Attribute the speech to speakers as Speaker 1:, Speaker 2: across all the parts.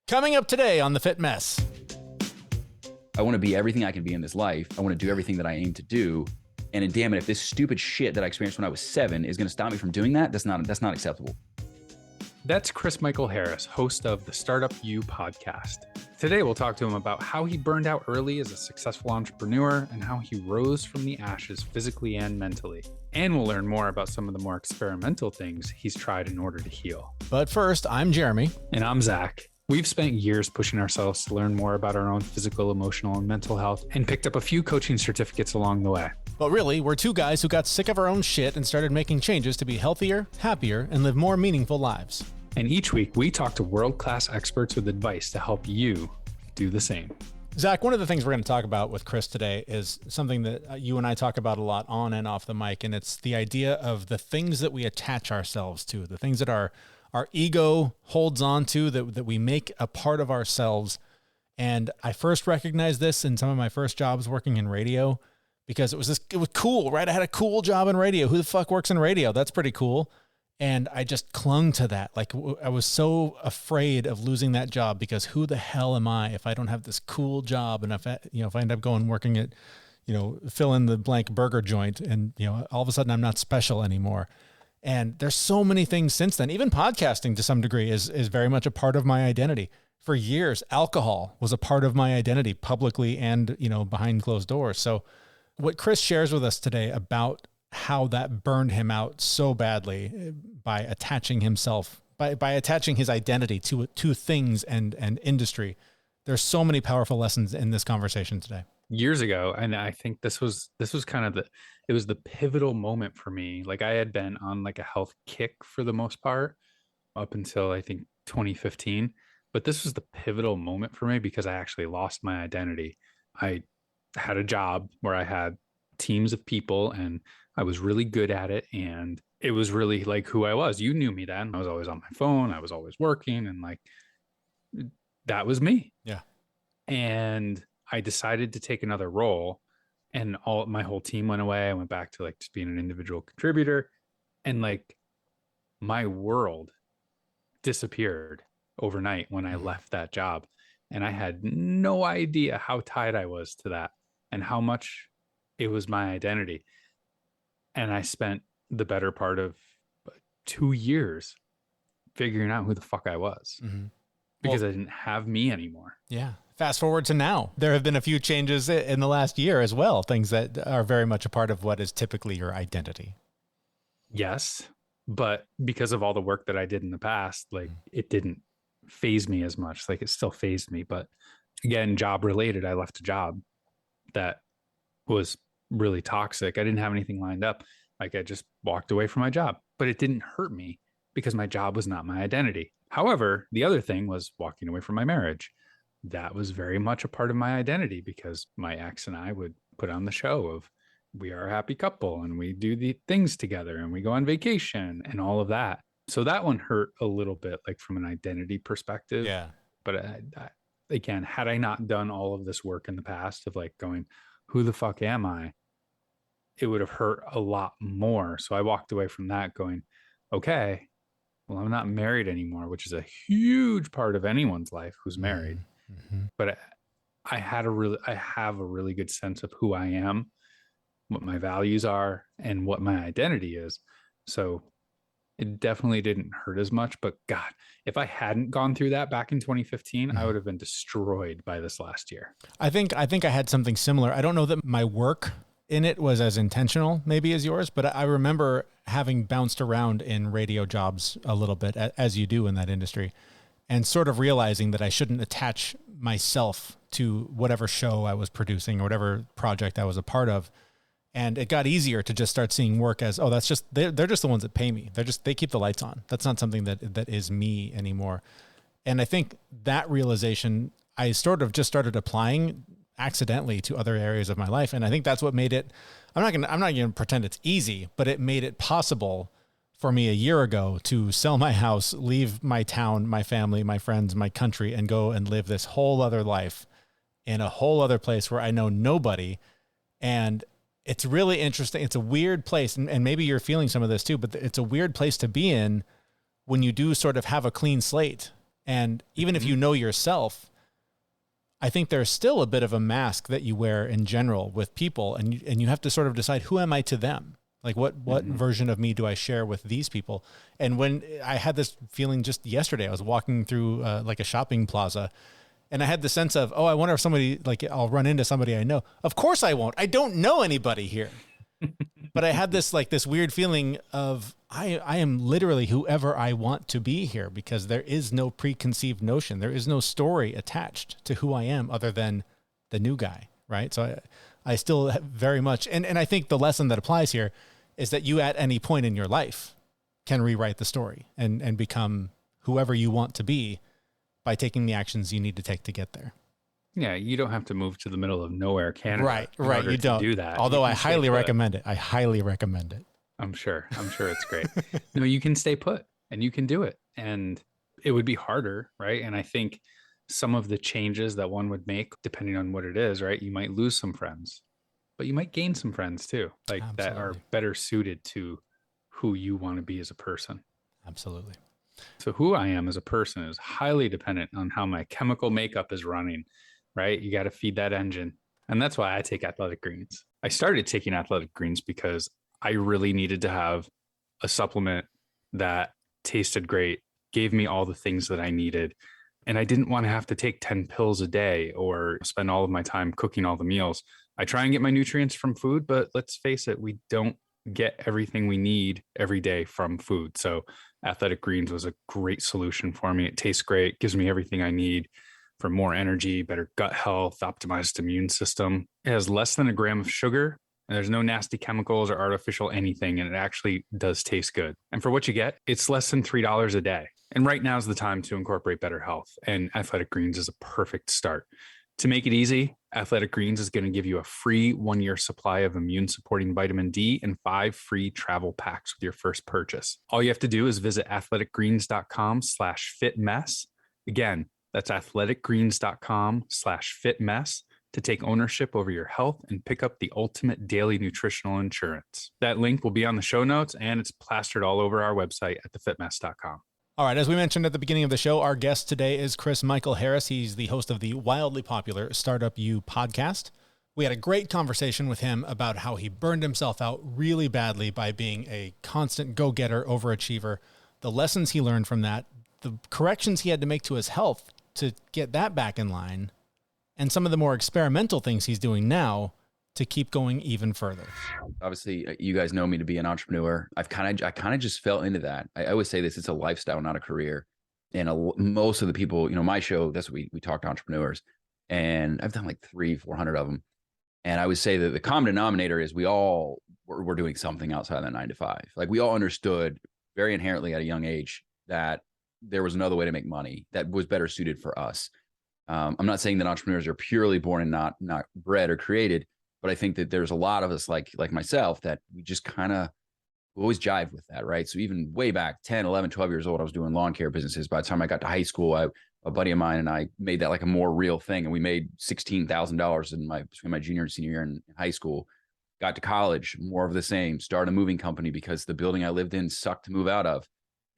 Speaker 1: Coming up today on The Fit Mess.
Speaker 2: I want to be everything I can be in this life. I want to do everything that I aim to do. And damn it, if this stupid shit that I experienced when I was 7 is going to stop me from doing that, that's not acceptable.
Speaker 3: That's Chris Michael Harris, host of the StartupU Podcast. Today, we'll talk to him about how he burned out early as a successful entrepreneur and how he rose from the ashes physically and mentally. And we'll learn more about some of the more experimental things he's tried in order to heal.
Speaker 1: But first, I'm Jeremy.
Speaker 3: And I'm Zach. We've spent years pushing ourselves to learn more about our own physical, emotional, and mental health and picked up a few coaching certificates along the way.
Speaker 1: But really, we're two guys who got sick of our own shit and started making changes to be healthier, happier, and live more meaningful lives.
Speaker 3: And each week, we talk to world-class experts with advice to help you do the same.
Speaker 1: Zach, one of the things we're going to talk about with Chris today is something that you and I talk about a lot on and off the mic, and it's the idea of the things that we attach ourselves to, the things that our ego holds on to, that we make a part of ourselves. And I first recognized this in some of my first jobs working in radio, because it was cool, right? I had a cool job in radio. Who the fuck works in radio? That's pretty cool. And I just clung to that. Like, I was so afraid of losing that job, because who the hell am I if I don't have this cool job? And if I end up going working at, fill in the blank burger joint, and, all of a sudden I'm not special anymore. And there's so many things since then. Even podcasting to some degree is very much a part of my identity. For years, alcohol was a part of my identity, publicly and, behind closed doors. So what Chris shares with us today about how that burned him out so badly by attaching himself, by attaching his identity to things and industry. There's so many powerful lessons in this conversation today.
Speaker 3: Years ago, and I think this was kind of it was the pivotal moment for me. Like, I had been on like a health kick for the most part up until I think 2015, but this was the pivotal moment for me because I actually lost my identity. I had a job where I had teams of people and I was really good at it, and it was really like who I was. You knew me then. I was always on my phone. I was always working, and like, that was me.
Speaker 1: Yeah.
Speaker 3: And I decided to take another role, and my whole team went away. I went back to like just being an individual contributor, and like my world disappeared overnight when I left that job. And I had no idea how tied I was to that and how much it was my identity. And I spent the better part of 2 years figuring out who the fuck I was, because I didn't have me anymore.
Speaker 1: Yeah. Fast forward to now. There have been a few changes in the last year as well, things that are very much a part of what is typically your identity.
Speaker 3: Yes. But because of all the work that I did in the past, like it didn't phase me as much. Like, it still phased me. But again, job related, I left a job that was really toxic. I didn't have anything lined up. Like, I just walked away from my job, but it didn't hurt me because my job was not my identity. However, the other thing was walking away from my marriage. That was very much a part of my identity, because my ex and I would put on the show of we are a happy couple and we do the things together and we go on vacation and all of that. So that one hurt a little bit, like from an identity perspective.
Speaker 1: Yeah.
Speaker 3: But again, had I not done all of this work in the past of like going, who the fuck am I? It would have hurt a lot more. So I walked away from that going, okay, well, I'm not married anymore, which is a huge part of anyone's life who's married. But I have a really good sense of who I am, what my values are, and what my identity is. So it definitely didn't hurt as much. But God, if I hadn't gone through that back in 2015, I would have been destroyed by this last year.
Speaker 1: I think I had something similar. I don't know that my work in it was as intentional maybe as yours, but I remember having bounced around in radio jobs a little bit, as you do in that industry, and sort of realizing that I shouldn't attach myself to whatever show I was producing or whatever project I was a part of. And it got easier to just start seeing work as, oh, that's just, they're just the ones that pay me. They keep the lights on. That's not something that is me anymore. And I think that realization, I sort of just started applying accidentally to other areas of my life. And I think that's what made it, I'm not going to pretend it's easy, but it made it possible for me a year ago to sell my house, leave my town, my family, my friends, my country, and go and live this whole other life in a whole other place where I know nobody. And it's really interesting. It's a weird place. And maybe you're feeling some of this too, but it's a weird place to be in when you do sort of have a clean slate And even if you know yourself, I think there's still a bit of a mask that you wear in general with people, and you have to sort of decide, who am I to them? Like what version of me do I share with these people? And when I had this feeling just yesterday, I was walking through like a shopping plaza, and I had the sense of, oh, I wonder if somebody, like I'll run into somebody I know. Of course I won't. I don't know anybody here. But I had this weird feeling of I am literally whoever I want to be here, because there is no preconceived notion. There is no story attached to who I am other than the new guy, right? So I still very much, and I think the lesson that applies here is that you at any point in your life can rewrite the story and become whoever you want to be by taking the actions you need to take to get there.
Speaker 3: Yeah, you don't have to move to the middle of nowhere, Canada.
Speaker 1: Right. You don't
Speaker 3: do that.
Speaker 1: Although I highly recommend it. I highly recommend it.
Speaker 3: I'm sure it's great. No, you can stay put and you can do it. And it would be harder, right? And I think some of the changes that one would make, depending on what it is, right? You might lose some friends, but you might gain some friends too, like
Speaker 1: Absolutely.
Speaker 3: that are better suited to who you want to be as a person.
Speaker 1: Absolutely.
Speaker 3: So who I am as a person is highly dependent on how my chemical makeup is running, right? You got to feed that engine. And that's why I take Athletic Greens. I started taking Athletic Greens because I really needed to have a supplement that tasted great, gave me all the things that I needed. And I didn't want to have to take 10 pills a day or spend all of my time cooking all the meals. I try and get my nutrients from food, but let's face it, we don't get everything we need every day from food. So Athletic Greens was a great solution for me. It tastes great, gives me everything I need for more energy, better gut health, optimized immune system. It has less than a gram of sugar, and there's no nasty chemicals or artificial anything, and it actually does taste good. And for what you get, it's less than $3 a day. And right now is the time to incorporate better health, and Athletic Greens is a perfect start. To make it easy, Athletic Greens is going to give you a free 1-year supply of immune-supporting vitamin D and 5 free travel packs with your first purchase. All you have to do is visit athleticgreens.com/fitmess. Again, that's athleticgreens.com/fitmess to take ownership over your health and pick up the ultimate daily nutritional insurance. That link will be on the show notes, and it's plastered all over our website at thefitmess.com.
Speaker 1: All right, as we mentioned at the beginning of the show, our guest today is Chris Michael Harris. He's the host of the wildly popular StartupU Podcast. We had a great conversation with him about how he burned himself out really badly by being a constant go-getter, overachiever, the lessons he learned from that, the corrections he had to make to his health to get that back in line, and some of the more experimental things he's doing now to keep going even further.
Speaker 2: Obviously, you guys know me to be an entrepreneur. I kind of just fell into that. I always say this: it's a lifestyle, not a career. And most of the people, my show, that's what we talk to entrepreneurs, and I've done like 300-400 of them. And I would say that the common denominator is we're doing something outside of the 9 to 5. Like we all understood very inherently at a young age that there was another way to make money that was better suited for us. I'm not saying that entrepreneurs are purely born and not bred or created, but I think that there's a lot of us like myself that we just kind of always jive with that, right? So even way back 10, 11, 12 years old, I was doing lawn care businesses. By the time I got to high school, a buddy of mine and I made that like a more real thing. And we made $16,000 between my junior and senior year in high school. Got to college, more of the same, started a moving company because the building I lived in sucked to move out of.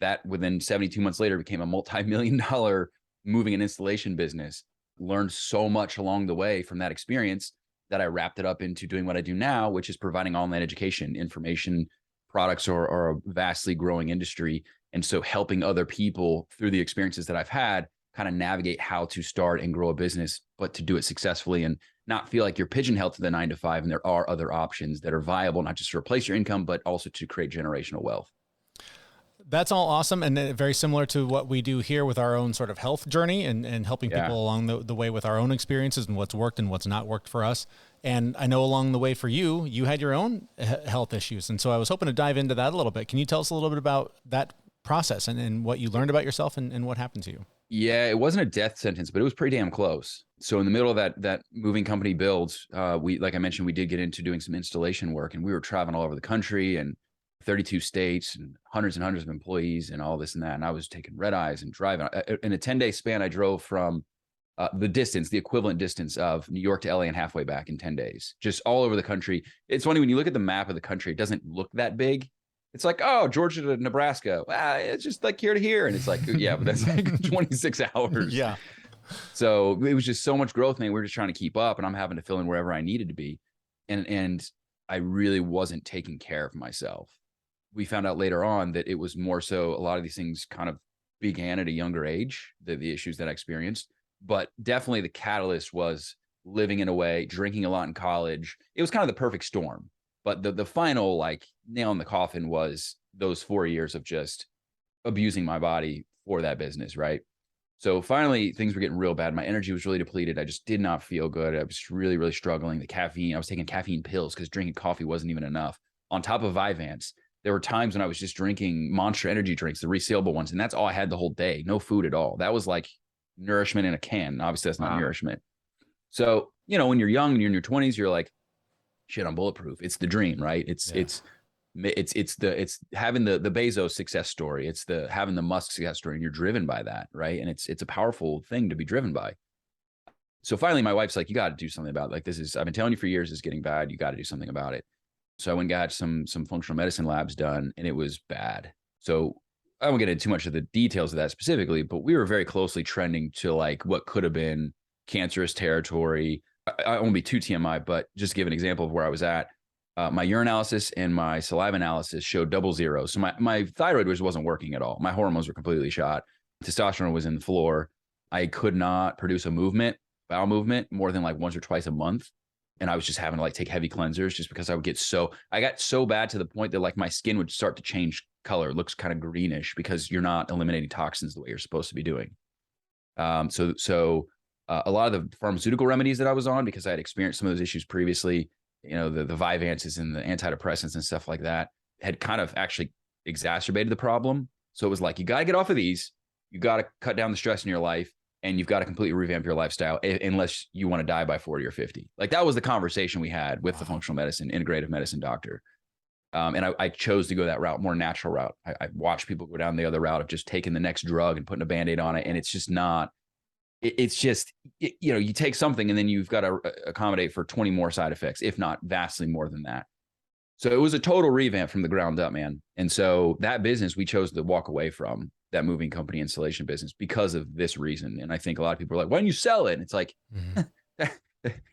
Speaker 2: That within 72 months later became a multi-million-dollar moving and installation business. Learned so much along the way from that experience that I wrapped it up into doing what I do now, which is providing online education, information, products are a vastly growing industry. And so helping other people through the experiences that I've had kind of navigate how to start and grow a business, but to do it successfully and not feel like you're pigeonholed to the 9 to 5. And there are other options that are viable, not just to replace your income, but also to create generational wealth.
Speaker 1: That's all awesome and very similar to what we do here with our own sort of health journey and helping people along the way with our own experiences and what's worked and what's not worked for us. And I know along the way for you had your own health issues. And so I was hoping to dive into that a little bit. Can you tell us a little bit about that process and what you learned about yourself and what happened to you?
Speaker 2: Yeah, it wasn't a death sentence, but it was pretty damn close. So in the middle of that moving company builds, like I mentioned, we did get into doing some installation work and we were traveling all over the country and 32 states and hundreds of employees and all this and that. And I was taking red eyes and driving. In a 10-day span, I drove from the equivalent distance of New York to LA and halfway back in 10 days, just all over the country. It's funny when you look at the map of the country, it doesn't look that big, It's like, oh, Georgia to Nebraska. It's just like here to here. And it's like, yeah, but that's like 26 hours.
Speaker 1: Yeah.
Speaker 2: So it was just so much growth, man. We were just trying to keep up, and I'm having to fill in wherever I needed to be. And I really wasn't taking care of myself. We found out later on that it was more so a lot of these things kind of began at a younger age, the issues that I experienced. But definitely the catalyst was living in a way, drinking a lot in college. It was kind of the perfect storm. But the final like nail in the coffin was those 4 years of just abusing my body for that business, right? So finally, things were getting real bad. My energy was really depleted. I just did not feel good. I was really, really struggling. The caffeine, I was taking caffeine pills because drinking coffee wasn't even enough. On top of Vyvanse, there were times when I was just drinking Monster energy drinks, the resealable ones, and that's all I had the whole day. No food at all. That was like nourishment in a can. Obviously, that's not nourishment. So, when you're young and you're in your 20s, you're like, shit, I'm bulletproof. It's the dream, right? It's having the Bezos success story. It's having the Musk success story, and you're driven by that, right? And it's a powerful thing to be driven by. So finally, my wife's like, you got to do something about it. Like, I've been telling you for years, it's getting bad. You got to do something about it. So I went and got some functional medicine labs done, and it was bad. So I won't get into too much of the details of that specifically, but we were very closely trending to like what could have been cancerous territory. I won't be too TMI, but just to give an example of where I was at. My urinalysis and my saliva analysis showed double zeros. So my thyroid wasn't working at all. My hormones were completely shot. Testosterone was in the floor. I could not produce a bowel movement more than like once or twice a month. And I was just having to like take heavy cleansers just because I got so bad to the point that like my skin would start to change color. It looks kind of greenish because you're not eliminating toxins the way you're supposed to be doing. So a lot of the pharmaceutical remedies that I was on, because I had experienced some of those issues previously, the Vyvanses and the antidepressants and stuff like that had kind of actually exacerbated the problem. So it was like, you got to get off of these. You got to cut down the stress in your life, and you've got to completely revamp your lifestyle unless you want to die by 40 or 50. Like that was the conversation we had with the functional medicine, integrative medicine doctor. And I chose to go that route, more natural route. I watched people go down the other route of just taking the next drug and putting a Band-Aid on it. And it's just not, it's just, you take something and then you've got to accommodate for 20 more side effects, if not vastly more than that. So it was a total revamp from the ground up, man. And so that business, we chose to walk away from that moving company installation business because of this reason. And I think a lot of people are like, why don't you sell it? And it's like,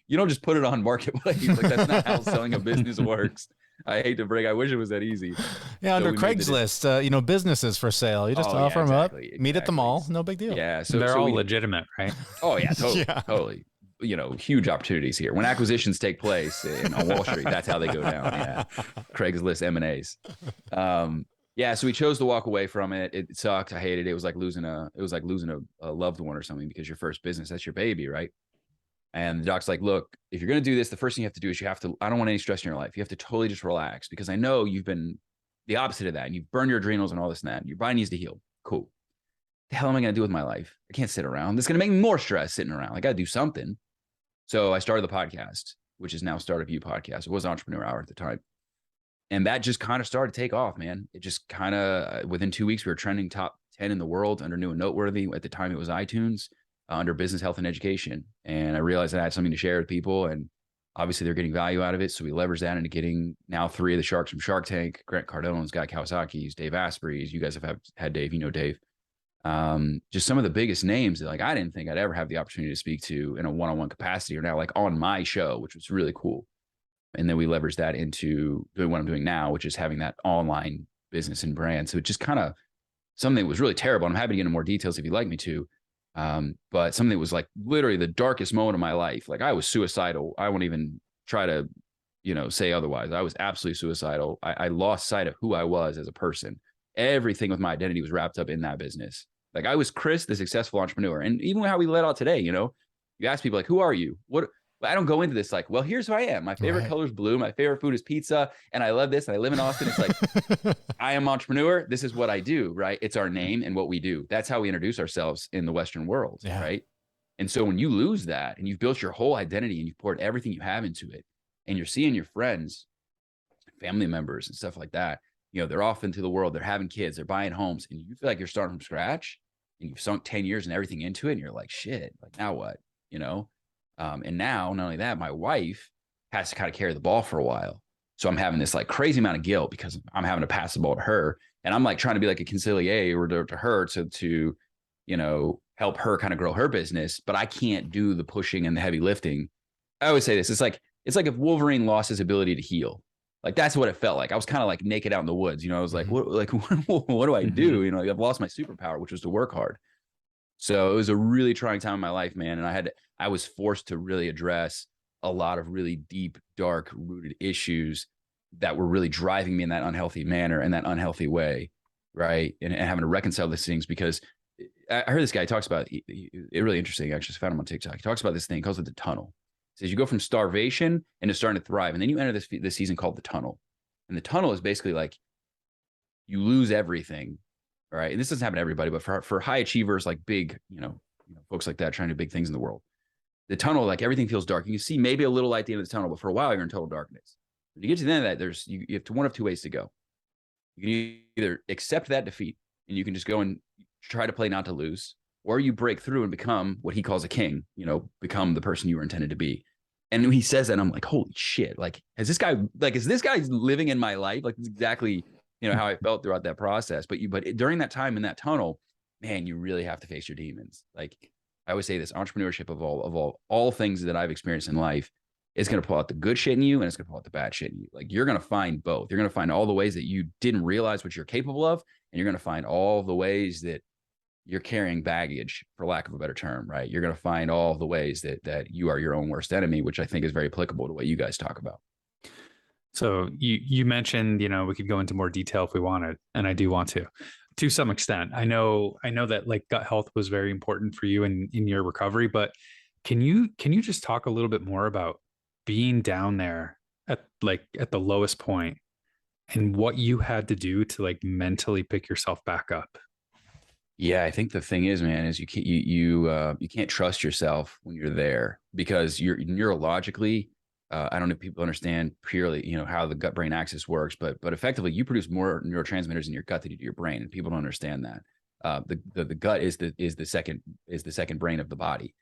Speaker 2: you don't just put it on marketplace. Like that's not how selling a business works. I hate to break. I wish it was that easy.
Speaker 1: Yeah, under Craigslist, businesses for sale. You just offer them up, meet at the mall, no big deal.
Speaker 3: Yeah, so they're all legitimate, right?
Speaker 2: Oh yeah, totally, totally. Huge opportunities here. When acquisitions take place on Wall Street, that's how they go down. Yeah, Craigslist M&As. Yeah, so we chose to walk away from it. It sucked. I hated it. It was like losing a loved one or something, because your first business, that's your baby, right? And the doc's like, look, if you're going to do this, the first thing you have to do is I don't want any stress in your life. You have to totally just relax, because I know you've been the opposite of that, and you've burned your adrenals and all this and that. And your body needs to heal. Cool. What the hell am I going to do with my life? I can't sit around. This is going to make me more stress sitting around. I got to do something. So I started the podcast, which is now StartupU Podcast. It was Entrepreneur Hour at the time. And that just kind of started to take off, man. It just kind of, within 2 weeks, we were trending top 10 in the world under New and Noteworthy. At the time, it was iTunes. Under business, health, and education. And I realized that I had something to share with people, and obviously they're getting value out of it. So we leveraged that into getting now 3 of the sharks from Shark Tank: Grant Cardone's, Guy Kawasaki's, Dave Asprey's. You guys have had Dave, Dave. Just some of the biggest names that like I didn't think I'd ever have the opportunity to speak to in a one-on-one capacity are now like on my show, which was really cool. And then we leveraged that into doing what I'm doing now, which is having that online business and brand. So it just kind of something that was really terrible. And I'm happy to get into more details if you'd like me to. But something that was like literally the darkest moment of my life. Like I was suicidal. I won't even try to, say otherwise. I was absolutely suicidal. I lost sight of who I was as a person. Everything with my identity was wrapped up in that business. Like I was Chris, the successful entrepreneur. And even how we let out today, you ask people like, who are you? I don't go into this like, well, here's who I am. My favorite color is blue. My favorite food is pizza. And I love this. And I live in Austin. It's like, I am entrepreneur. This is what I do, right? It's our name and what we do. That's how we introduce ourselves in the Western world, right? And so when you lose that and you've built your whole identity and you've poured everything you have into it, and you're seeing your friends, family members and stuff like that, they're off into the world, they're having kids, they're buying homes, and you feel like you're starting from scratch and you've sunk 10 years and everything into it. And you're like, shit, like now what, And now, not only that, my wife has to kind of carry the ball for a while. So I'm having this like crazy amount of guilt because I'm having to pass the ball to her. And I'm like trying to be like a conciliator or to her to, you know, help her kind of grow her business, but I can't do the pushing and the heavy lifting. I always say this. It's like if Wolverine lost his ability to heal. Like that's what it felt like. I was kind of like naked out in the woods. You know, I was like, what do I do? You know, I've lost my superpower, which was to work hard. So it was a really trying time in my life, man. And I was forced to really address a lot of really deep, dark rooted issues that were really driving me in that unhealthy manner and that unhealthy way. Right. And having to reconcile these things, because I heard this guy talks about it really interesting. I actually found him on TikTok. He talks about this thing, he calls it the tunnel. He says you go from starvation into starting to thrive. And then you enter this season called the tunnel. And the tunnel is basically like you lose everything. Right. And this doesn't happen to everybody, but for high achievers, like big, you know, folks like that trying to do big things in the world, the tunnel, like everything feels dark. You can see maybe a little light at the end of the tunnel, but for a while you're in total darkness. When you get to the end of that, you have one of two ways to go. You can either accept that defeat and you can just go and try to play not to lose, or you break through and become what he calls a king, you know, become the person you were intended to be. And when he says that, I'm like, holy shit. Like, is this guy living in my life? Like, it's exactly, you know, how I felt throughout that process. But during that time in that tunnel, man, you really have to face your demons. Like I always say this, entrepreneurship of all things that I've experienced in life, it's going to pull out the good shit in you and it's going to pull out the bad shit in you. Like you're going to find both. You're going to find all the ways that you didn't realize what you're capable of. And you're going to find all the ways that you're carrying baggage, for lack of a better term, right? You're going to find all the ways that you are your own worst enemy, which I think is very applicable to what you guys talk about.
Speaker 3: So you mentioned, you know, we could go into more detail if we wanted, and I do want to some extent. I know that like gut health was very important for you in your recovery, but can you just talk a little bit more about being down there at the lowest point and what you had to do to like mentally pick yourself back up?
Speaker 2: Yeah, I think the thing is, man, is you can't trust yourself when you're there, because you're neurologically, I don't know if people understand purely, you know, how the gut brain axis works, but effectively you produce more neurotransmitters in your gut than you do your brain, and people don't understand that. The gut is the second brain of the body.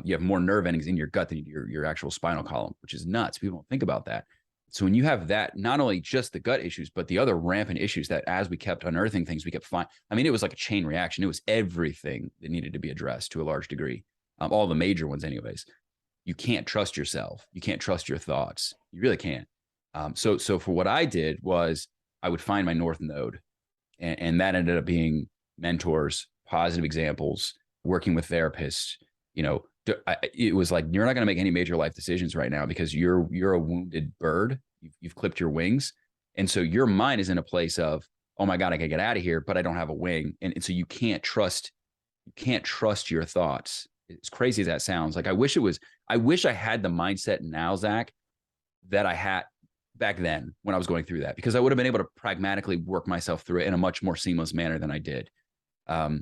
Speaker 2: You have more nerve endings in your gut than you do your actual spinal column, which is nuts. People don't think about that. So when you have that, not only just the gut issues, but the other rampant issues that as we kept unearthing things, we kept finding. I mean, it was like a chain reaction. It was everything that needed to be addressed to a large degree. All the major ones anyways. You can't trust yourself. You can't trust your thoughts. You really can't. So for what I did was I would find my North Node, and that ended up being mentors, positive examples, working with therapists. You know, it was like, you're not going to make any major life decisions right now because you're a wounded bird. You've clipped your wings. And so your mind is in a place of, oh my God, I gotta get out of here, but I don't have a wing. And so you can't trust your thoughts. As crazy as that sounds, like I wish I had the mindset now, Zach, that I had back then when I was going through that, because I would have been able to pragmatically work myself through it in a much more seamless manner than I did. But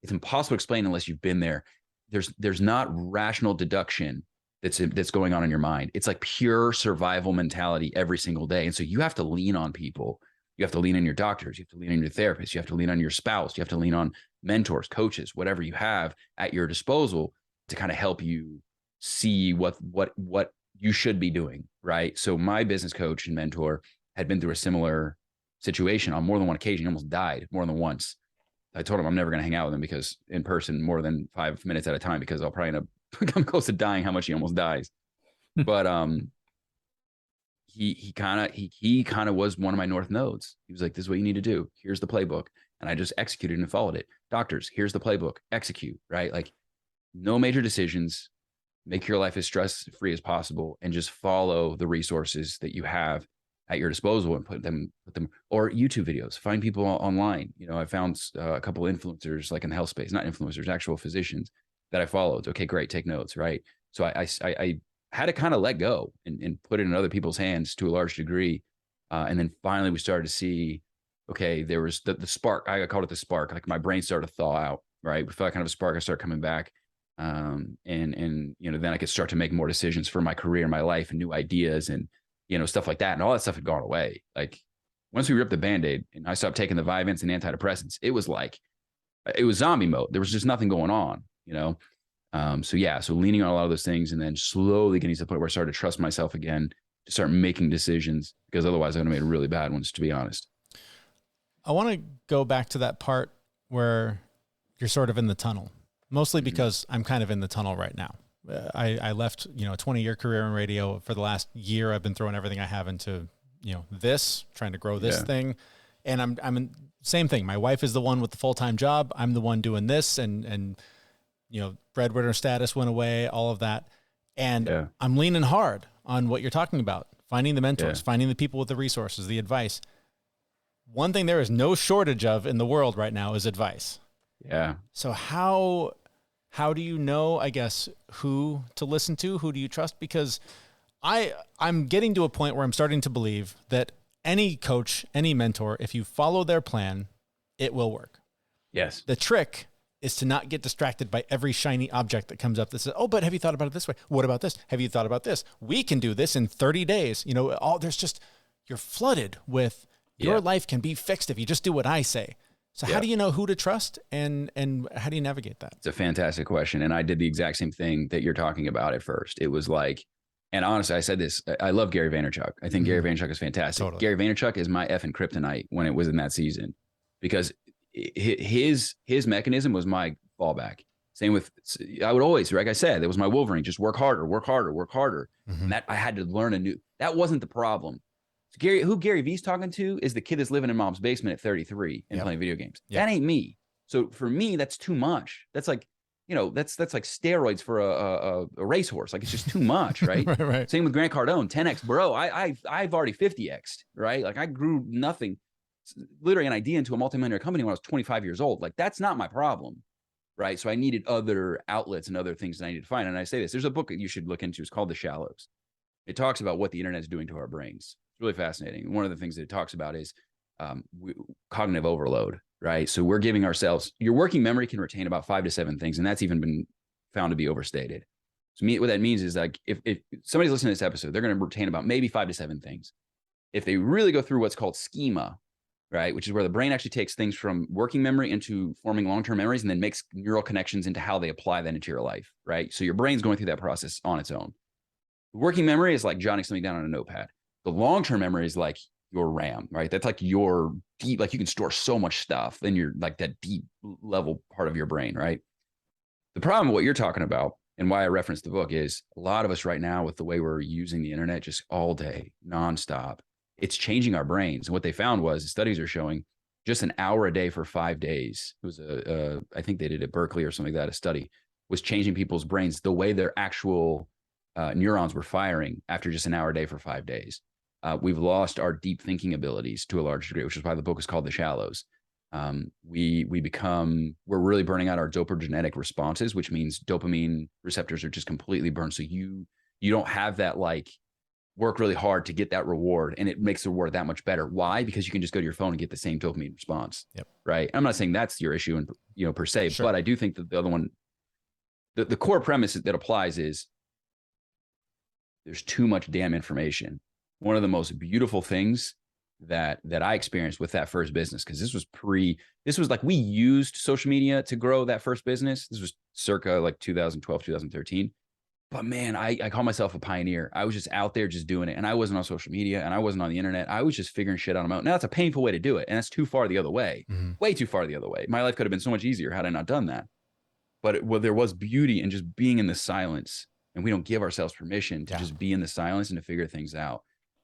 Speaker 2: it's impossible to explain unless you've been there. There's not rational deduction that's going on in your mind. It's like pure survival mentality every single day. And so you have to lean on people. You have to lean on your doctors. You have to lean on your therapist. You have to lean on your spouse. You have to lean on mentors, coaches, whatever you have at your disposal to kind of help you see what you should be doing. Right. So my business coach and mentor had been through a similar situation on more than one occasion. He almost died more than once. I told him I'm never going to hang out with him because in person more than 5 minutes at a time, because I'll probably end up come close to dying how much he almost dies. But he kind of was one of my North Nodes. He was like, this is what you need to do. Here's the playbook. And I just executed and followed it. Doctors, here's the playbook. Execute, right? Like no major decisions, make your life as stress-free as possible, and just follow the resources that you have at your disposal and put them, or YouTube videos, find people online. You know, I found a couple of influencers, like in the health space, not influencers, actual physicians that I followed. Okay, great. Take notes. Right. So I had to kind of let go and put it in other people's hands to a large degree. And then finally we started to see, okay, there was the spark. I called it the spark. Like my brain started to thaw out. Right. We felt kind of a spark. I started coming back. And, you know, then I could start to make more decisions for my career, my life, and new ideas and, you know, stuff like that. And all that stuff had gone away. Like once we ripped the Band-Aid and I stopped taking the Vyvanse and antidepressants, it was like, it was zombie mode. There was just nothing going on, you know? So leaning on a lot of those things and then slowly getting to the point where I started to trust myself again to start making decisions, because otherwise I'm going to make really bad ones, to be honest.
Speaker 1: I want to go back to that part where you're sort of in the tunnel, mostly because I'm kind of in the tunnel right now. I left, a 20-year career in radio. For the last year, I've been throwing everything I have into, trying to grow this thing. And I'm in same thing. My wife is the one with the full-time job. I'm the one doing this, and breadwinner status went away, all of that. And I'm leaning hard on what you're talking about, finding the mentors, finding the people with the resources, the advice. One thing there is no shortage of in the world right now is advice.
Speaker 2: Yeah.
Speaker 1: So how do you know, I guess, who to listen to? Who do you trust? Because I'm getting to a point where I'm starting to believe that any coach, any mentor, if you follow their plan, it will work.
Speaker 2: Yes.
Speaker 1: The trick is to not get distracted by every shiny object that comes up that says, oh, but have you thought about it this way? What about this? Have you thought about this? We can do this in 30 days. You're flooded with your life can be fixed if you just do what I say. So how do you know who to trust, and how do you navigate that?
Speaker 2: It's a fantastic question. And I did the exact same thing that you're talking about at first. It was like, and honestly, I said this, I love Gary Vaynerchuk. I think Gary Vaynerchuk is fantastic. Totally. Gary Vaynerchuk is my effing kryptonite when it was in that season, because his mechanism was my fallback. Same with, I would always, like I said, that was my Wolverine, just work harder, work harder, work harder. And that I had to learn that wasn't the problem. Who Gary Vee's talking to is the kid that's living in mom's basement at 33 and playing video games. That ain't me. So for me, that's too much. That's like, that's like steroids for a racehorse. Like, it's just too much, right?
Speaker 1: Right.
Speaker 2: Same with Grant Cardone, 10X, bro. I've already 50X'd, right? Like, I grew nothing, literally an idea into a multi-millionaire company when I was 25 years old. Like, that's not my problem, right? So I needed other outlets and other things that I needed to find. And I say this, there's a book that you should look into. It's called The Shallows. It talks about what the internet is doing to our brains. Really fascinating. One of the things that it talks about is cognitive overload, right? So we're giving ourselves, your working memory can retain about 5 to 7 things, and that's even been found to be overstated. So what that means is, like, if somebody's listening to this episode, they're going to retain about maybe 5 to 7 things. If they really go through what's called schema, right, which is where the brain actually takes things from working memory into forming long-term memories and then makes neural connections into how they apply that into your life, right? So your brain's going through that process on its own. Working memory is like jotting something down on a notepad. The long-term memory is like your RAM, right? That's like your deep, like, you can store so much stuff in your, like, that deep level part of your brain, right? The problem with what you're talking about, and why I referenced the book, is a lot of us right now, with the way we're using the internet just all day, nonstop, it's changing our brains. And what they found was, studies are showing, just an hour a day for 5 days. It was I think they did at Berkeley or something like that, a study, was changing people's brains, the way their actual neurons were firing after just an hour a day for 5 days. We've lost our deep thinking abilities to a large degree, which is why the book is called The Shallows. We're really burning out our dopaminergic responses, which means dopamine receptors are just completely burned. So you don't have that, like, work really hard to get that reward, and it makes the reward that much better. Why? Because you can just go to your phone and get the same dopamine response. Right. I'm not saying that's your issue, and per se, but I do think that the other one, the core premise that applies is there's too much damn information. One of the most beautiful things that I experienced with that first business, because this was like, we used social media to grow that first business. This was circa like 2012, 2013. But man, I call myself a pioneer. I was just out there just doing it. And I wasn't on social media, and I wasn't on the internet. I was just figuring shit out on my own. Now, that's a painful way to do it. And that's too far the other way, way too far the other way. My life could have been so much easier had I not done that. But there was beauty in just being in the silence. And we don't give ourselves permission to just be in the silence and to figure things out.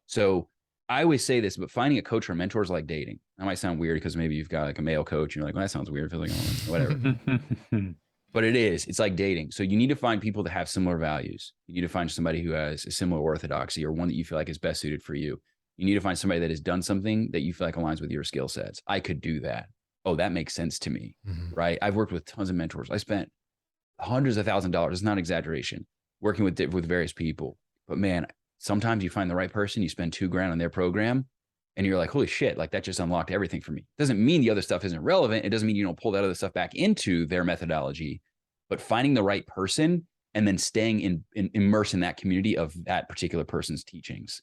Speaker 2: So I always say this, but finding a coach or a mentor is like dating. That might sound weird because maybe you've got like a male coach and you're like, well, that sounds weird. I feel like, oh, whatever. But it is. It's like dating. So you need to find people that have similar values. You need to find somebody who has a similar orthodoxy, or one that you feel like is best suited for you. You need to find somebody that has done something that you feel like aligns with your skill sets. I could do that. Oh, that makes sense to me, right? I've worked with tons of mentors. I spent hundreds of thousands of dollars. It's not an exaggeration, working with various people. But man, sometimes you find the right person, you spend $2,000 on their program, and you're like, holy shit, like, that just unlocked everything for me. Doesn't mean the other stuff isn't relevant. It doesn't mean you don't pull that other stuff back into their methodology, but finding the right person and then staying immersed in that community of that particular person's teachings.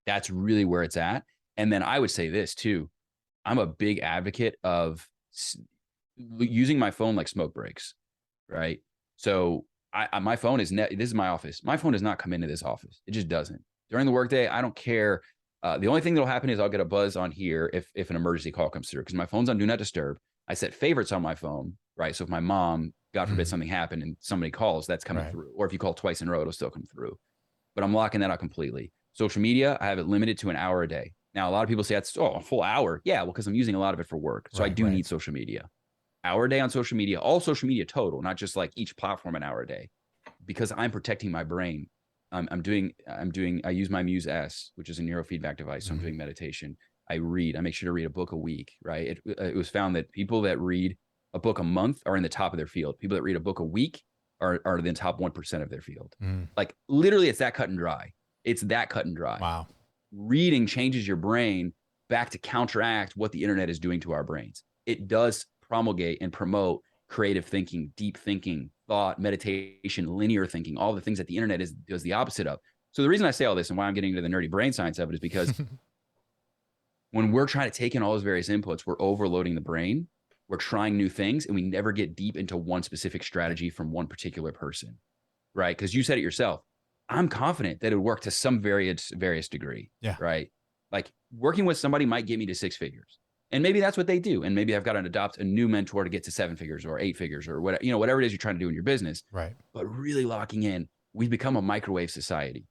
Speaker 2: That's really where it's at. And then I would say this too. I'm a big advocate of using my phone like smoke breaks, right? So My phone is this is my office. My phone does not come into this office. It just doesn't. During the workday, I don't care. The only thing that'll happen is I'll get a buzz on here if an emergency call comes through, because my phone's on do not disturb. I set favorites on my phone, right? So if my mom, God forbid, something happened and somebody calls, that's coming through. Or if you call twice in a row, it'll still come through. But I'm locking that out completely. Social media, I have it limited to an hour a day. Now, a lot of people say that's a full hour. Yeah, well, because I'm using a lot of it for work. So I do need social media. Hour a day on social media, all social media total, not just like each platform an hour a day, because I'm protecting my brain. I use my Muse S, which is a neurofeedback device. So I'm doing meditation. I read. I make sure to read a book a week, right? It was found that people that read a book a month are in the top of their field. People that read a book a week are in the top 1% of their field. Like literally, it's that cut and dry. It's that cut and dry.
Speaker 1: Wow.
Speaker 2: Reading changes your brain back to counteract what the internet is doing to our brains. It does promulgate and promote creative thinking, deep thinking, thought, meditation, linear thinking, all the things that the internet does the opposite of. So the reason I say all this and why I'm getting into the nerdy brain science of it is because when we're trying to take in all those various inputs, we're overloading the brain. We're trying new things and we never get deep into one specific strategy from one particular person, right? Because you said it yourself. I'm confident that it would work to some various degree, right? Like working with somebody might get me to 6 figures. And maybe that's what they do. And maybe I've got to adopt a new mentor to get to 7 figures or 8 figures or whatever, whatever it is you're trying to do in your business.
Speaker 1: Right.
Speaker 2: But really locking in, we've become a microwave society.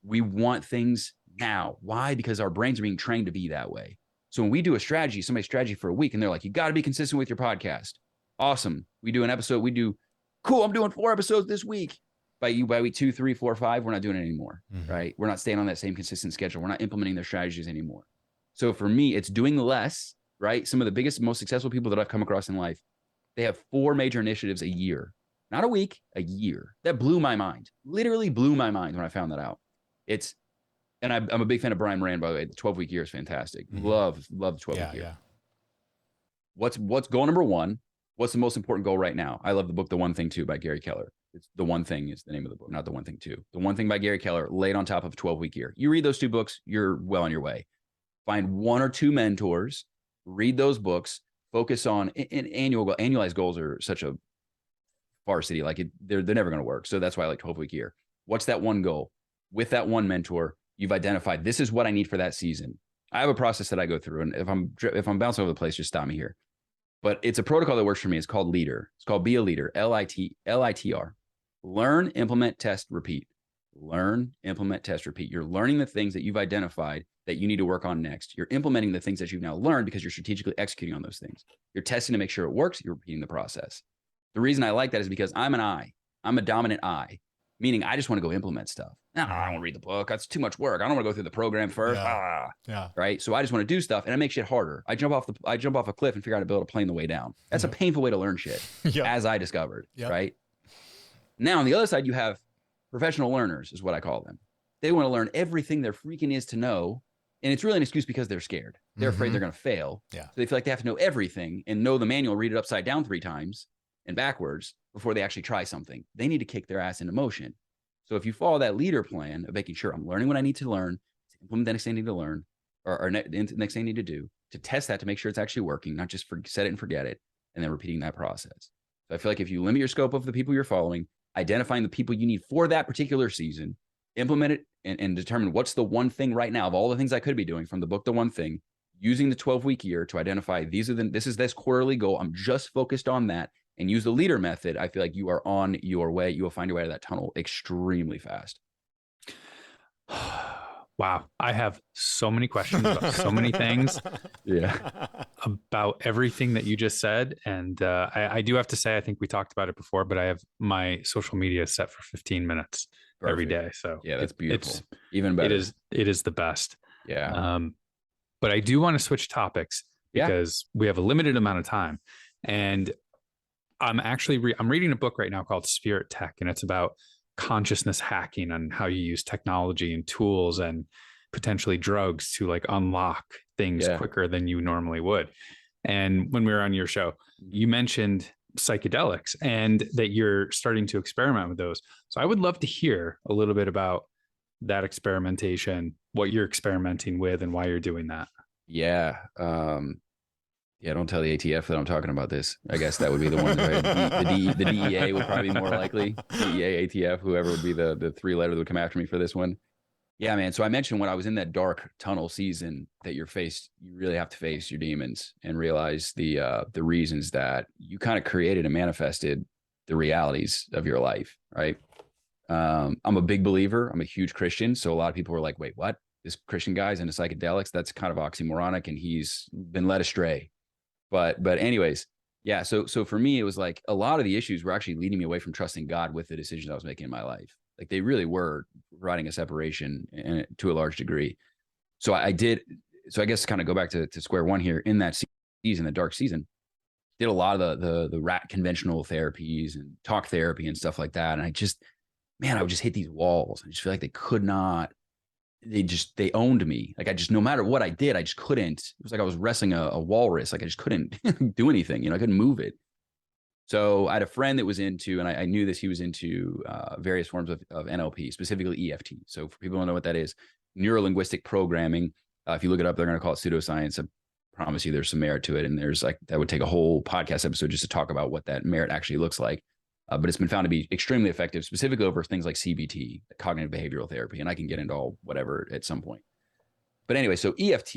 Speaker 2: We want things now. Why? Because our brains are being trained to be that way. So when we do somebody's strategy for a week and they're like, you got to be consistent with your podcast. Awesome. We do an episode. Cool. I'm doing 4 episodes this week. By week 2, 3, 4, 5, we're not doing it anymore, right? We're not staying on that same consistent schedule. We're not implementing their strategies anymore. So for me, it's doing less, right? Some of the biggest, most successful people that I've come across in life, they have 4 major initiatives a year, not a week, a year. That blew my mind, literally blew my mind when I found that out. And I'm a big fan of Brian Moran, by the way. The 12-week year is fantastic. Love the 12-week year.
Speaker 1: Yeah.
Speaker 2: What's goal number 1? What's the most important goal right now? I love the book, The One Thing Too by Gary Keller. It's The One Thing is the name of the book, not The One Thing Too. The One Thing by Gary Keller, laid on top of a 12-week year. You read those 2 books, you're well on your way. Find 1 or 2 mentors, read those books, focus on annualized goals are such a varsity, like they're never going to work. So that's why I like 12-week year. What's that one goal? With that one mentor, you've identified, this is what I need for that season. I have a process that I go through. And if I'm bouncing over the place, just stop me here. But it's a protocol that works for me. It's called LEADER. It's called Be a Leader, LITR. Learn, implement, test, repeat. Learn, implement, test, repeat. You're learning the things that you've identified that you need to work on next. You're implementing the things that you've now learned because you're strategically executing on those things. You're testing to make sure it works. You're repeating the process. The reason I like that is because I'm an I. I'm a dominant I, meaning I just want to go implement stuff. No, I don't want to read the book. That's too much work. I don't want to go through the program first. Right. So I just want to do stuff and I make shit harder. I jump off a cliff and figure out how to build a plane the way down. That's a painful way to learn shit, as I discovered. Right. Now, on the other side, you have professional learners, is what I call them. They want to learn everything there freaking is to know. And it's really an excuse because they're scared. They're afraid they're going to fail. So they feel like they have to know everything and know the manual, read it upside down 3 times and backwards before they actually try something. They need to kick their ass into motion. So if you follow that leader plan of making sure I'm learning what I need to learn, to implement the next thing I need to learn, or the next thing I need to do, to test that to make sure it's actually working, not just set it and forget it, and then repeating that process. So I feel like if you limit your scope of the people you're following, identifying the people you need for that particular season, implement it and determine what's the one thing right now of all the things I could be doing from the book, The One Thing, using the 12-week year to identify this is this quarterly goal. I'm just focused on that. And use the leader method, I feel like you are on your way. You will find your way out of that tunnel extremely fast.
Speaker 3: Wow. I have so many questions about so many things. About everything that you just said. And I do have to say, I think we talked about it before, but I have my social media set for 15 minutes every day. So
Speaker 2: that's beautiful. It's even better.
Speaker 3: It is the best.
Speaker 2: Yeah.
Speaker 3: But I do want to switch topics because we have a limited amount of time. And I'm actually I'm reading a book right now called Spirit Tech, and it's about consciousness hacking and how you use technology and tools and potentially drugs to like unlock things quicker than you normally would. And when we were on your show, you mentioned psychedelics and that you're starting to experiment with those. So I would love to hear a little bit about that experimentation, what you're experimenting with and why you're doing that.
Speaker 2: The Yeah, don't tell the ATF that I'm talking about this. I guess that would be the one. Right? The DEA would probably be more likely. DEA, ATF, whoever would be the three letter that would come after me for this one. Yeah, man. So I mentioned when I was in that dark tunnel season that you really have to face your demons and realize the reasons that you kind of created and manifested the realities of your life, right? I'm a big believer. I'm a huge Christian. So a lot of people were like, wait, what? This Christian guy's into psychedelics? That's kind of oxymoronic and he's been led astray. But anyways, yeah. So for me, it was like a lot of the issues were actually leading me away from trusting God with the decisions I was making in my life. Like they really were providing a separation to a large degree. So I guess kind of go back to square one here in that season, the dark season, did a lot of the rat conventional therapies and talk therapy and stuff like that. And I would just hit these walls. I just feel like they owned me. Like no matter what I did, I just couldn't. It was like I was wrestling a walrus. Like I just couldn't do anything, I couldn't move it. So I had a friend that was into, and I knew this, he was into various forms of NLP, specifically EFT. So for people who don't know what that is, neuro-linguistic programming. If you look it up, they're going to call it pseudoscience. I promise you there's some merit to it. And that would take a whole podcast episode just to talk about what that merit actually looks like. But it's been found to be extremely effective, specifically over things like CBT, cognitive behavioral therapy. And I can get into all whatever at some point. But anyway, so EFT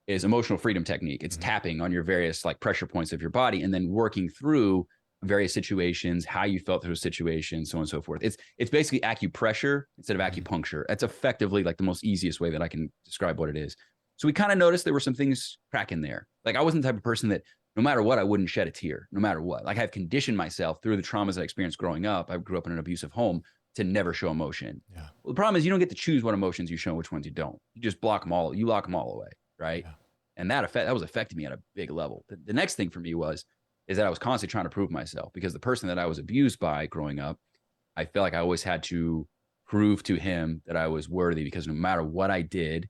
Speaker 2: is emotional freedom technique. It's tapping on your various like pressure points of your body and then working through various situations, how you felt through a situation, so on and so forth. It's basically acupressure instead of acupuncture. That's effectively like the most easiest way that I can describe what it is. So we kind of noticed there were some things cracking there. Like I wasn't the type of person that no matter what, I wouldn't shed a tear, no matter what. Like I've conditioned myself through the traumas I experienced growing up. I grew up in an abusive home to never show emotion. Yeah. Well, the problem is you don't get to choose what emotions you show and which ones you don't. You just block them all. You lock them all away, right? Yeah. And that was affecting me at a big level. The next thing for me is that I was constantly trying to prove myself because the person that I was abused by growing up, I felt like I always had to prove to him that I was worthy because no matter what I did,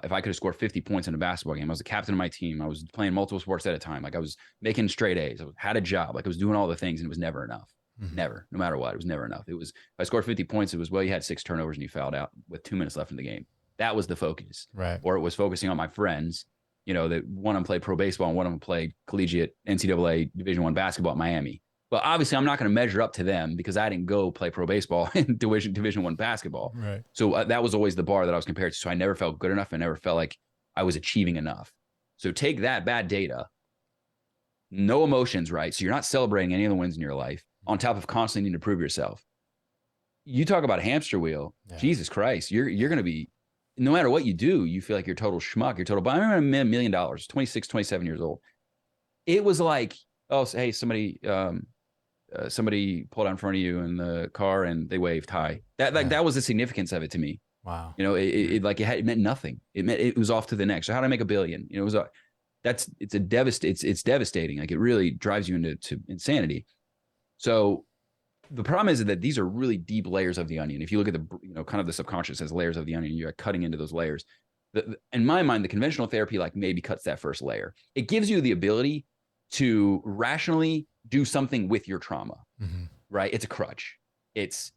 Speaker 2: if I could have scored 50 points in a basketball game, I was the captain of my team. I was playing multiple sports at a time. Like I was making straight A's. I had a job. Like I was doing all the things and it was never enough. Mm-hmm. Never, no matter what, it was never enough. It was, if I scored 50 points, it was, well, you had 6 turnovers and you fouled out with 2 minutes left in the game. That was the focus. Right. Or it was focusing on my friends. That one of them played pro baseball and one of them played collegiate NCAA Division I basketball at Miami. Well, obviously I'm not going to measure up to them because I didn't go play pro baseball and Division I basketball. Right. So that was always the bar that I was compared to. So I never felt good enough. I never felt like I was achieving enough. So take that bad data, no emotions, right? So you're not celebrating any of the wins in your life on top of constantly needing to prove yourself. You talk about a hamster wheel. Yeah. Jesus Christ, you're going to be, no matter what you do, you feel like you're total schmuck. I remember I made $1 million, 26, 27 years old. It was like, oh, hey, somebody pulled out in front of you in the car and they waved hi. That was the significance of it to me. Wow. It meant nothing. It was off to the next. So how do I make $1 billion? It's devastating. Like it really drives you into insanity. So the problem is that these are really deep layers of the onion. If you look at the, kind of the subconscious as layers of the onion, you're cutting into those layers. In my mind, the conventional therapy maybe cuts that first layer. It gives you the ability to rationally do something with your trauma, right? It's a crutch. Let's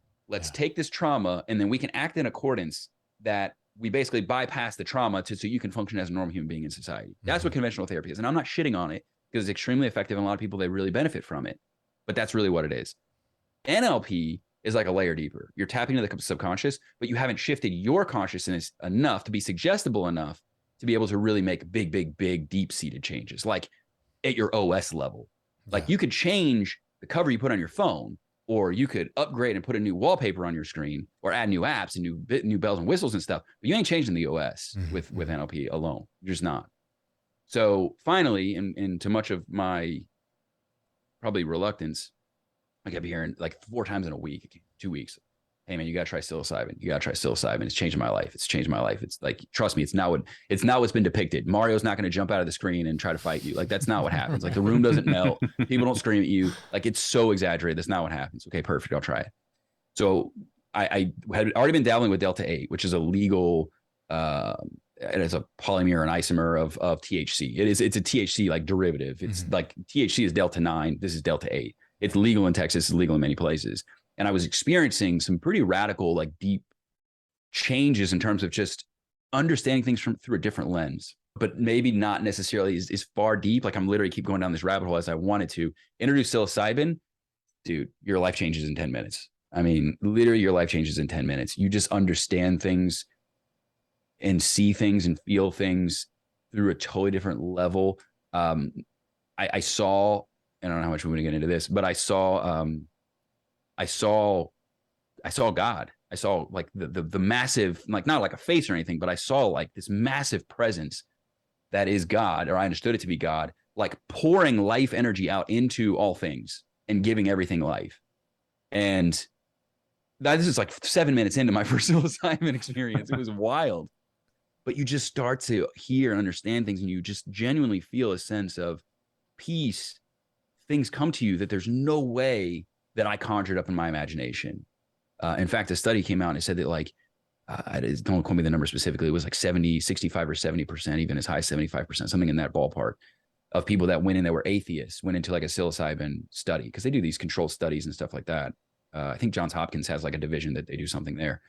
Speaker 2: take this trauma and then we can act in accordance that we basically bypass the trauma so you can function as a normal human being in society. That's what conventional therapy is. And I'm not shitting on it because it's extremely effective and a lot of people, they really benefit from it. But that's really what it is. NLP is like a layer deeper. You're tapping into the subconscious, but you haven't shifted your consciousness enough to be suggestible enough to be able to really make big, deep-seated changes, like at your OS level. Like you could change the cover you put on your phone, or you could upgrade and put a new wallpaper on your screen, or add new apps and new bells and whistles and stuff. But you ain't changing the OS with NLP alone. You're just not. So finally, and to much of my probably reluctance, I kept hearing 4 times in a week, 2 weeks. Hey man, you gotta try psilocybin. It's changing my life. It's changed my life. It's like, trust me, it's not what's been depicted. Mario's not going to jump out of the screen and try to fight you. Like that's not what happens. Like the room doesn't melt. People don't scream at you. Like it's so exaggerated. That's not what happens. Okay, perfect. I'll try it. So I had already been dabbling with Delta 8, which is a legal, it is a polymer and isomer of THC. It's a THC derivative. It's like THC is Delta 9. This is Delta 8. It's legal in Texas. It's legal in many places. And I was experiencing some pretty radical, deep changes in terms of just understanding things through a different lens. but maybe not necessarily is far deep. Like I'm literally keep going down this rabbit hole as I wanted to. Introduce psilocybin, dude, your life changes in 10 minutes. I mean, literally your life changes in 10 minutes. You just understand things and see things and feel things through a totally different level. I saw, I don't know how much we're going to get into this, but I saw God. I saw like the massive, like not like a face or anything, but I saw like this massive presence that is God, or I understood it to be God, like pouring life energy out into all things and giving everything life. And this is like 7 minutes into my first psilocybin experience. It was wild. But you just start to hear and understand things, and you just genuinely feel a sense of peace. Things come to you that there's no way that I conjured up in my imagination. In fact, a study came out and it said that like, don't quote me the number specifically, it was like 65 or 70%, even as high as 75%, something in that ballpark, of people that went in that were atheists went into like a psilocybin study, because they do these controlled studies and stuff like that. I think Johns Hopkins has like a division that they do something there.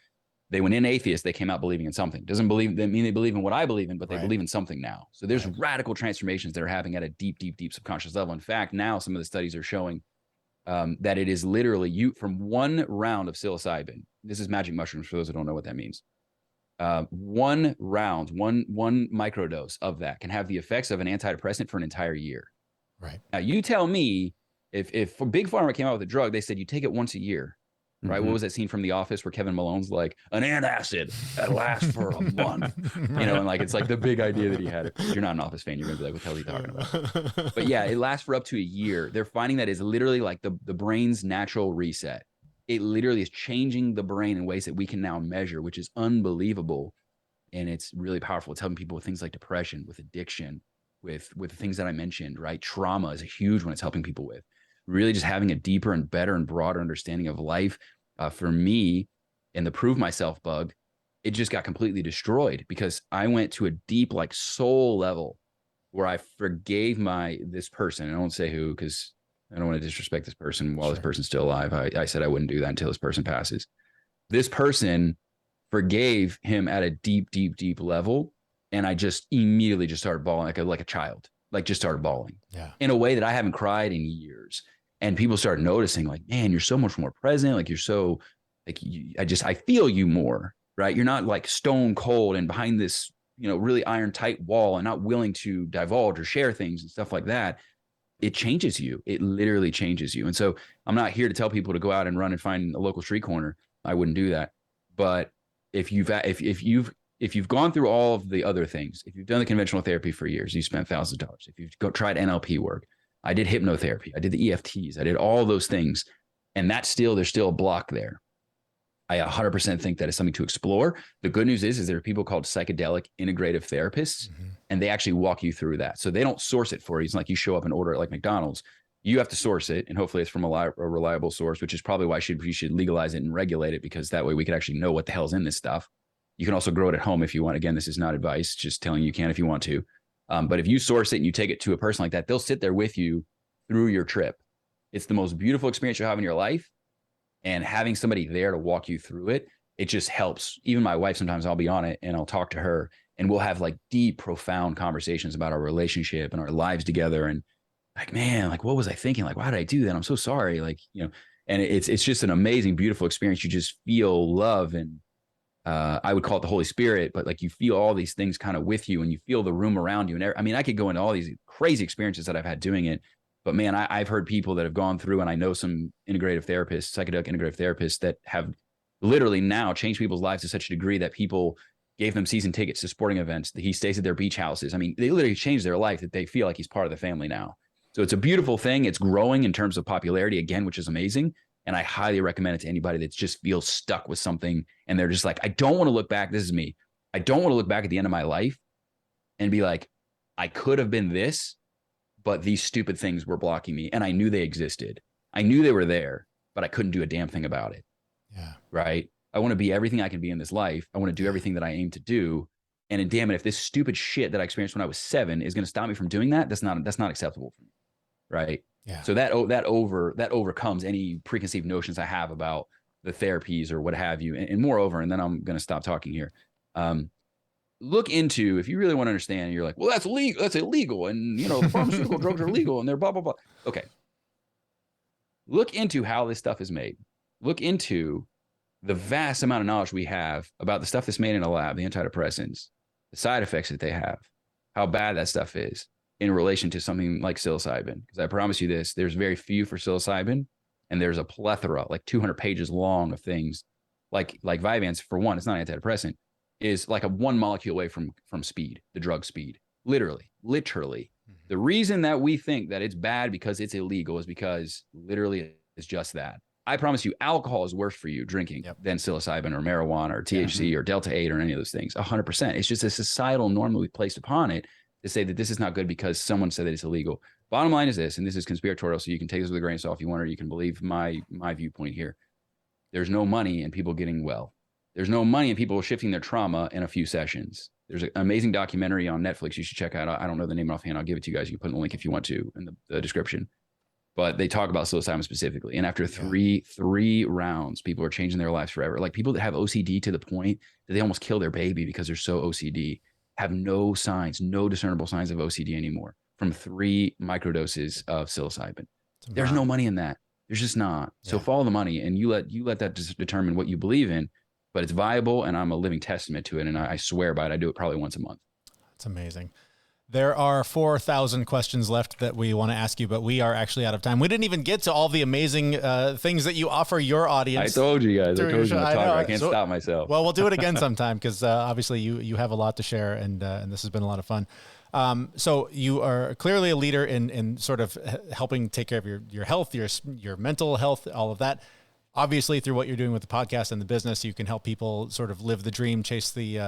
Speaker 2: They went in atheists, they came out believing in something. Doesn't mean they believe in what I believe in, but they believe in something now. So there's radical transformations that are happening at a deep, deep, deep subconscious level. In fact, now some of the studies are showing that it is literally you from one round of psilocybin. This is magic mushrooms for those who don't know what that means. One round, one microdose of that can have the effects of an antidepressant for an entire year.
Speaker 1: Right.
Speaker 2: Now you tell me if Big Pharma came out with a drug, they said you take it once a year. Right. Mm-hmm. What was that scene from The Office where Kevin Malone's like, an antacid that lasts for a month, you know, and like, it's like the big idea that he had. If you're not an Office fan, you're going to be like, what the hell is he talking about? But yeah, it lasts for up to a year. They're finding that is literally like the brain's natural reset. It literally is changing the brain in ways that we can now measure, which is unbelievable. And it's really powerful. It's helping people with things like depression, with addiction, with the things that I mentioned, right? Trauma is a huge one it's helping people with. Really just having a deeper and better and broader understanding of life. For me, and the prove myself bug, it just got completely destroyed because I went to a deep like soul level where I forgave this person. And I won't say who, because I don't want to disrespect this person while this person's still alive. I said I wouldn't do that until this person passes. This person forgave him at a deep, deep, deep level. And I just immediately just started bawling like a child, like just started bawling in a way that I haven't cried in years. And people started noticing like, man, you're so much more present. Like you're so like, I feel you more, right? You're not like stone cold and behind this, you know, really iron tight wall and not willing to divulge or share things and stuff like that. It changes you. It literally changes you. And so I'm not here to tell people to go out and run and find a local street corner. I wouldn't do that. But if you've gone through all of the other things, if you've done the conventional therapy for years, you spent thousands of dollars. If you've tried NLP work, I did hypnotherapy, I did the EFTs, I did all those things. And there's still a block there. I 100% think that is something to explore. The good news is there are people called psychedelic integrative therapists, and they actually walk you through that. So they don't source it for you. It's like you show up and order it like McDonald's. You have to source it, and hopefully it's from a reliable source, which is probably why we should legalize it and regulate it, because that way we could actually know what the hell's in this stuff. You can also grow it at home if you want. Again, this is not advice, just telling you can if you want to. But if you source it and you take it to a person like that, they'll sit there with you through your trip. It's the most beautiful experience you'll have in your life. And having somebody there to walk you through it, it just helps. Even my wife, sometimes I'll be on it and I'll talk to her and we'll have like deep, profound conversations about our relationship and our lives together. And like, man, like, what was I thinking? Like, why did I do that? I'm so sorry. Like, you know, and it's just an amazing, beautiful experience. You just feel love and I would call it the Holy Spirit, but like you feel all these things kind of with you and you feel the room around you. And I mean, I could go into all these crazy experiences that I've had doing it, but man, I've heard people that have gone through, and I know some integrative therapists, psychedelic integrative therapists that have literally now changed people's lives to such a degree that people gave them season tickets to sporting events. He stays at their beach houses. I mean, they literally changed their life that they feel like he's part of the family now. So it's a beautiful thing. It's growing in terms of popularity again, which is amazing. And I highly recommend it to anybody that just feels stuck with something. And they're just like, I don't want to look back. This is me. I don't want to look back at the end of my life and be like, I could have been this, but these stupid things were blocking me. And I knew they existed. I knew they were there, but I couldn't do a damn thing about it.
Speaker 1: Yeah.
Speaker 2: Right. I want to be everything I can be in this life. I want to do everything that I aim to do. And damn it, if this stupid shit that I experienced when I was 7 is going to stop me from doing that, that's not acceptable for me. Right.
Speaker 1: Yeah.
Speaker 2: So that overcomes any preconceived notions I have about the therapies or what have you. And moreover, and then I'm going to stop talking here. look into, if you really want to understand, you're like, well, that's illegal. And, the pharmaceutical drugs are legal and they're blah, blah, blah. Okay. Look into how this stuff is made. Look into the vast amount of knowledge we have about the stuff that's made in a lab, the antidepressants, the side effects that they have, how bad that stuff is in relation to something like psilocybin. Because I promise you this, there's very few for psilocybin, and there's a plethora, like 200 pages long of things. Like Vyvanse, for one, it's not an antidepressant, is like a one molecule away from speed, the drug speed. Literally. Mm-hmm. The reason that we think that it's bad because it's illegal is because literally it's just that. I promise you, alcohol is worse for you drinking than psilocybin or marijuana or THC or Delta 8 or any of those things. 100%. It's just a societal norm that we've placed upon it to say that this is not good because someone said that it's illegal. Bottom line is this, and this is conspiratorial, so you can take this with a grain of salt if you want, or you can believe my viewpoint here. There's no money in people getting well. There's no money in people shifting their trauma in a few sessions. There's an amazing documentary on Netflix you should check out. I don't know the name offhand. I'll give it to you guys. You can put in the link if you want to in the description. But they talk about psilocybin specifically. And after three rounds, people are changing their lives forever. Like people that have OCD to the point that they almost kill their baby because they're so OCD have no discernible signs of OCD anymore from 3 microdoses of psilocybin. There's no money in that. There's just not. So follow the money, and you let that just determine what you believe in, but it's viable, and I'm a living testament to it. And I swear by it. I do it probably once a month.
Speaker 1: That's amazing. There are 4,000 questions left that we want to ask you, but we are actually out of time. We didn't even get to all the amazing things that you offer your audience.
Speaker 2: I told you guys. I can't stop myself.
Speaker 1: Well, we'll do it again sometime because obviously you have a lot to share, and this has been a lot of fun. So you are clearly a leader in sort of helping take care of your health, your mental health, all of that. Obviously, through what you're doing with the podcast and the business, you can help people sort of live the dream, chase the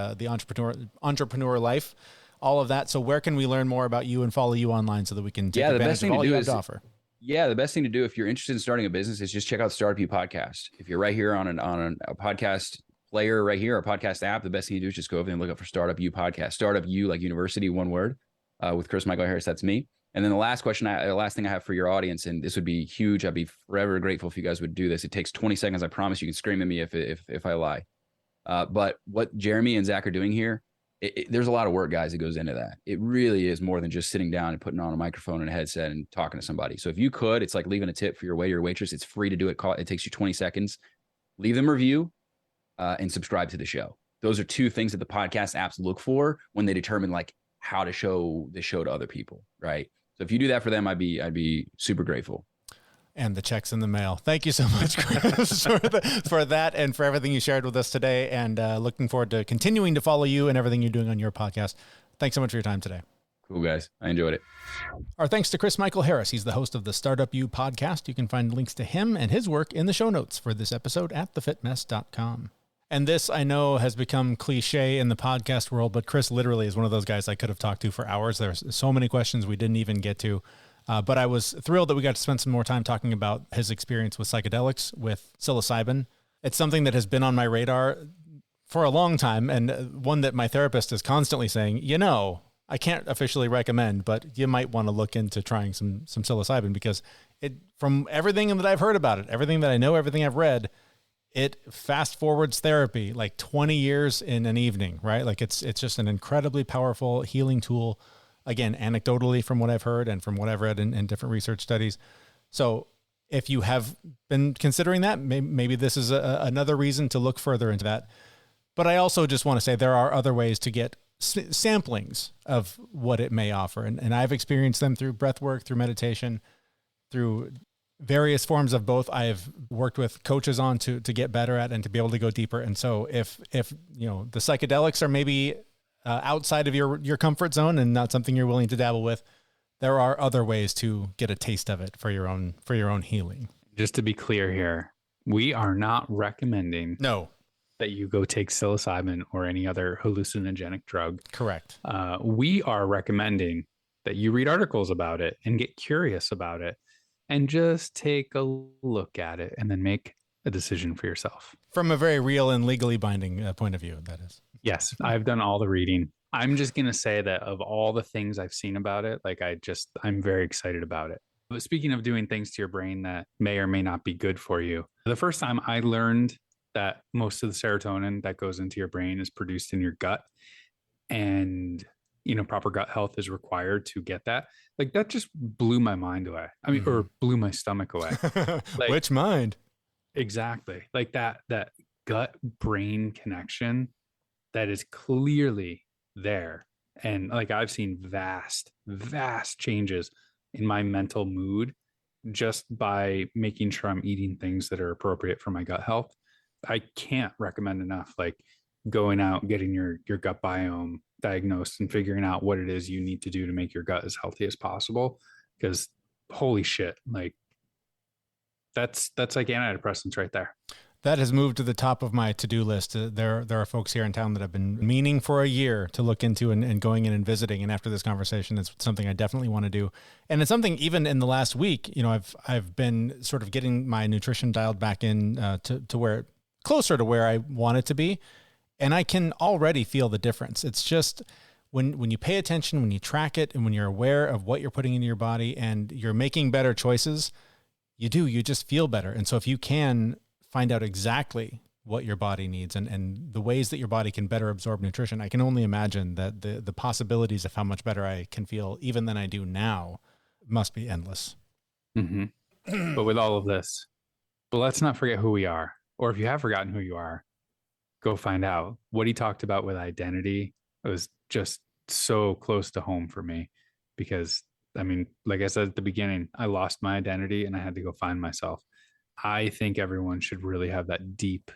Speaker 1: entrepreneur life. All of that. So where can we learn more about you and follow you online so that we can take advantage of all you have to offer?
Speaker 2: Yeah, the best thing to do if you're interested in starting a business is just check out StartupU Podcast. If you're right here on a podcast player right here, a podcast app, the best thing to do is just go over and look up for StartupU Podcast. StartupU, like university, one word, with Chris Michael Harris. That's me. And then the last thing I have for your audience, and this would be huge. I'd be forever grateful if you guys would do this. It takes 20 seconds. I promise you can scream at me if I lie. But what Jeremy and Zach are doing here, there's a lot of work, guys, that goes into that. It really is more than just sitting down and putting on a microphone and a headset and talking to somebody. So if you could, it's like leaving a tip for your waiter or waitress. It's free to do it. It takes you 20 seconds. Leave them a review and subscribe to the show. Those are 2 things that the podcast apps look for when they determine like how to show the show to other people, right? So if you do that for them, I'd be super grateful.
Speaker 1: And the check's in the mail. Thank you so much, Chris, for that and for everything you shared with us today. And looking forward to continuing to follow you and everything you're doing on your podcast. Thanks so much for your time today.
Speaker 2: Cool, guys. I enjoyed it.
Speaker 1: Our thanks to Chris Michael Harris. He's the host of the StartupU Podcast. You can find links to him and his work in the show notes for this episode at thefitmess.com. And this, I know, has become cliche in the podcast world, but Chris literally is one of those guys I could have talked to for hours. There's so many questions we didn't even get to. But I was thrilled that we got to spend some more time talking about his experience with psychedelics, with psilocybin. It's something that has been on my radar for a long time, and one that my therapist is constantly saying, I can't officially recommend, but you might want to look into trying some psilocybin because from everything that I've heard about it, everything that I know, everything I've read, it fast forwards therapy like 20 years in an evening, right? Like it's just an incredibly powerful healing tool. Again, anecdotally from what I've heard and from what I've read in different research studies. So if you have been considering that, maybe this is another reason to look further into that. But I also just want to say there are other ways to get samplings of what it may offer. And I've experienced them through breath work, through meditation, through various forms of both. I've worked with coaches on to get better at and to be able to go deeper. And so if the psychedelics are maybe outside of your comfort zone and not something you're willing to dabble with, there are other ways to get a taste of it for your own healing.
Speaker 3: Just to be clear here, we are not recommending that you go take psilocybin or any other hallucinogenic drug.
Speaker 1: Correct.
Speaker 3: We are recommending that you read articles about it and get curious about it and just take a look at it and then make a decision for yourself.
Speaker 1: From a very real and legally binding point of view, that is.
Speaker 3: Yes, I've done all the reading. I'm just going to say that of all the things I've seen about it, I'm very excited about it. But speaking of doing things to your brain that may or may not be good for you, the first time I learned that most of the serotonin that goes into your brain is produced in your gut, and, proper gut health is required to get that. Like that just blew my mind away. I mean, or blew my stomach away. Like,
Speaker 1: which mind?
Speaker 3: Exactly. Like that gut brain connection that is clearly there. And like I've seen vast changes in my mental mood just by making sure I'm eating things that are appropriate for my gut health. I can't recommend enough, like going out, getting your gut biome diagnosed and figuring out what it is you need to do to make your gut as healthy as possible. Because holy shit, like that's like antidepressants right there.
Speaker 1: That has moved to the top of my to-do list. There are folks here in town that have been meaning for a year to look into and going in and visiting. And after this conversation, it's something I definitely want to do. And it's something even in the last week, I've been sort of getting my nutrition dialed back in to where closer to where I want it to be. And I can already feel the difference. It's just when you pay attention, when you track it, and when you're aware of what you're putting into your body and you're making better choices, you just feel better. And so if you can find out exactly what your body needs and the ways that your body can better absorb nutrition, I can only imagine that the possibilities of how much better I can feel even than I do now must be endless.
Speaker 3: Mm-hmm. But with all of this, let's not forget who we are. Or if you have forgotten who you are, go find out. What he talked about with identity was just so close to home for me because, I mean, like I said at the beginning, I lost my identity and I had to go find myself. I think everyone should really have that deep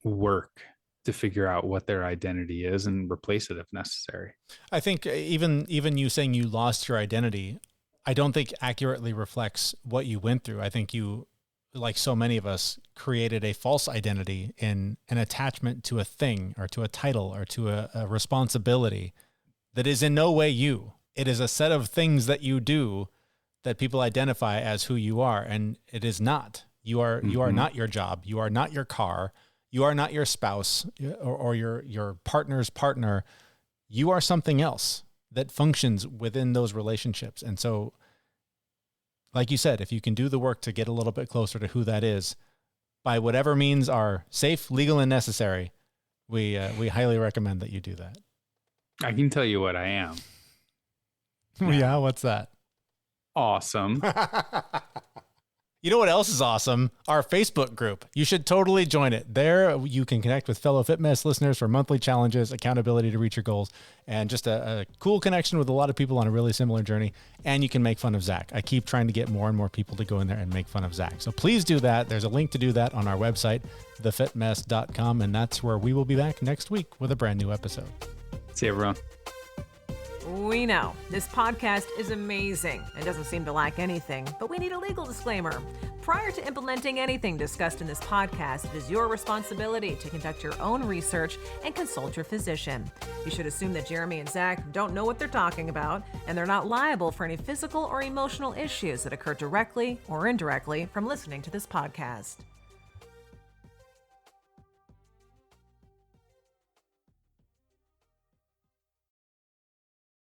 Speaker 3: work to figure out what their identity is and replace it if necessary.
Speaker 1: I think even you saying you lost your identity, I don't think accurately reflects what you went through. I think you, like so many of us, created a false identity in an attachment to a thing or to a title or to a responsibility that is in no way you. It is a set of things that you do that people identify as who you are, and it is not. You are not your job. You are not your car. You are not your spouse or your partner's partner. You are something else that functions within those relationships. And so, like you said, if you can do the work to get a little bit closer to who that is, by whatever means are safe, legal, and necessary, we highly recommend that you do that.
Speaker 3: I can tell you what I am.
Speaker 1: Yeah, what's that?
Speaker 3: Awesome.
Speaker 1: You know what else is awesome? Our Facebook group. You should totally join it. There you can connect with fellow FitMess listeners for monthly challenges, accountability to reach your goals, and just a cool connection with a lot of people on a really similar journey. And you can make fun of Zach. I keep trying to get more and more people to go in there and make fun of Zach. So please do that. There's a link to do that on our website, thefitmess.com, and that's where we will be back next week with a brand new episode.
Speaker 3: See you, everyone.
Speaker 4: We know this podcast is amazing and doesn't seem to lack anything, but we need a legal disclaimer. Prior to implementing anything discussed in this podcast, it is your responsibility to conduct your own research and consult your physician. You should assume that Jeremy and Zach don't know what they're talking about, and they're not liable for any physical or emotional issues that occur directly or indirectly from listening to this podcast.